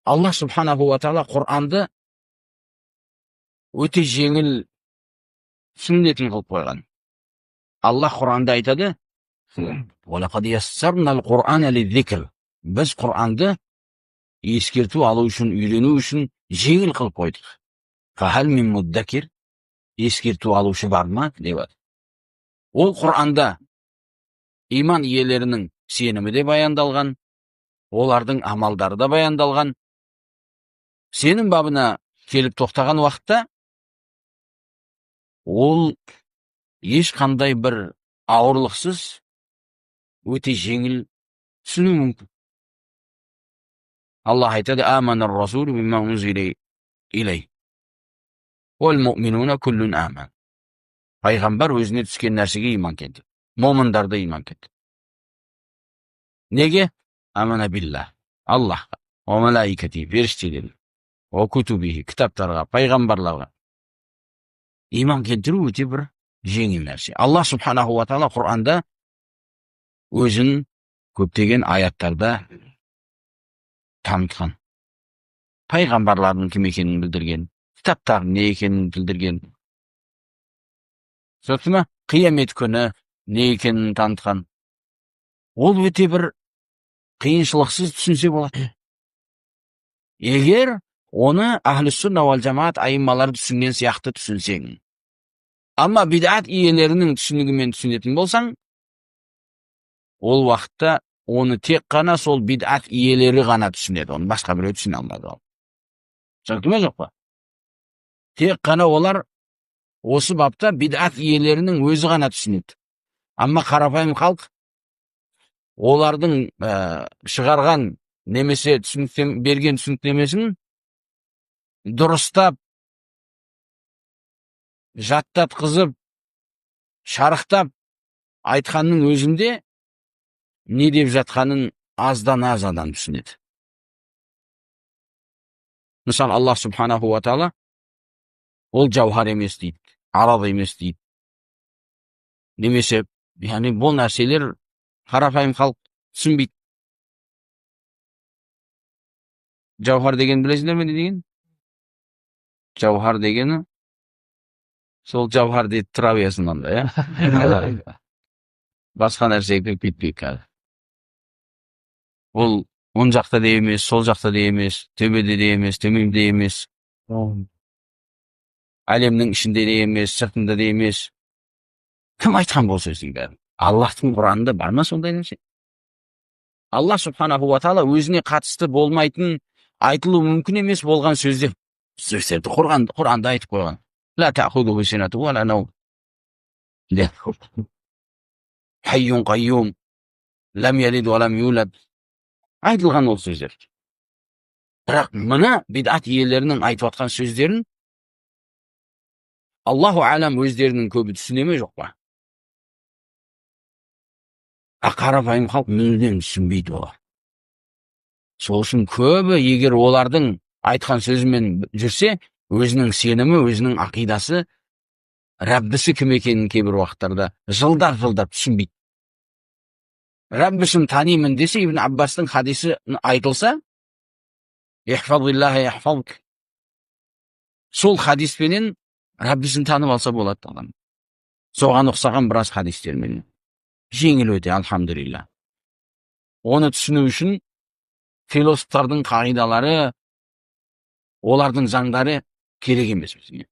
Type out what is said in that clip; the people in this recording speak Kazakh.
Аллах субханаху ва таала Құранды өте жеңіл түсінетін қылып қойған. Аллах Құранда айтады: "Валақад яссарнал Құр'ана лиззикр". Біз Құранды ескерту алу үшін, үйрену үшін жеңіл қылып қойдық. Фахал мин муддакир, ескерту алушы бар ма деп. Ол Құранда иман иелерінің сенімі де баяндалған, олардың амалдары да баяндалған. Сенім бабына келіп тоқтаған уақытта ол ешқандай бір ауырлықсыз өте жеңіл түсіну мүмкін. Аллах айтады: "Аманар расулу бимма унзила илей. Уал муъминуна куллун аман". Пайғамбар өзіне түскен нәрсеге иман келтірді. Момындар да иман келтірді. Неге? Амана билла. Аллахқа, ва малаикати, періштелерге, ва кутубихи, кітаптарға, пайғамбарларға иман келтіру өте бір жеңіл нәрсе. Аллах субханаху ва таала Құранда өзін көптеген аяттарда танытқан. Пайғамбарлардың кім екенін білдірген, кітаптардың не екенін білдірген. Сосын қиямет күні не екенін танытқан. Ол өте бір қиыншылықсыз түсінсе болады. Егер оны ахлі сүнна вал жамаат айыммалары түсінген сияқты түсінсең. Амма бидат иелерінің түсінігімен түсінетін болсаң, ол уақытта оны тек қана сол бидат иелері ғана түсінеді. Оны басқа біреу түсіне алмайды. Түсінікті ме жоқ па? Тек қана олар осы бапта бидат иелерінің өзі ғана түсінеді. Амма қарапайым халық олардың шығарған немесе берген түсініктемесін дұрыстап, жаттатқызып, шарықтап айтқанның өзінде не деп жатқанын аздан аз адам түсінеді. Мысалы, Аллах субханаху ва таала ол жауһар емес дейді, араб емес дейді. Немесе, бұл нәрселер қарапайым халық түсінбейді. Жауһар деген білесіңдер ме не деген? Жауһар дегені сол жауһар дейді тұра берсін онда, басқа нәрсеге кетпейік қазір. Ол оң жақта да емес, сол жақта да емес, төбеде де емес, төменде емес, әлемнің ішінде де емес, сыртында да емес. Кім айтқан бұл сөздің бәрін? Аллахтың Құранында бар ма сондай нәрсе? Аллах субханаху ва таала өзіне қатысты болмайтын, айтылу мүмкін емес болған сөздерді Құранда айтып қойған. Ла таъхудуху синату ва ла наум. Хайюн қайюм, лам ялид ва лам юлад. Айтылған ол сөздер. Бірақ мына бидат иелерінің айтып атқан сөздерін Аллаху алам өздерінің көбі түсіне ме жоқ па? Қарапайым халық мүлдем түсінбейді олар. Сол үшін көбі, егер олардың айтқан сөзімен жүрсе, өзінің сенімі, өзінің ақидасы, Раббісі кім екенін кейбір уақыттарда жылдар түсінбейді. Раббісін танимын десе, Ибн Аббастың хадисі айтылса, ихфазиллаха яхфазук. Сол хадиспенен Раббісін танып алса болады адам. Соған ұқсаған біраз хадистермен. Жеңіл өте, алхамдулилла. Оны түсіну үшін философтардың қағидалары, олардың заңдары керек емес бізге.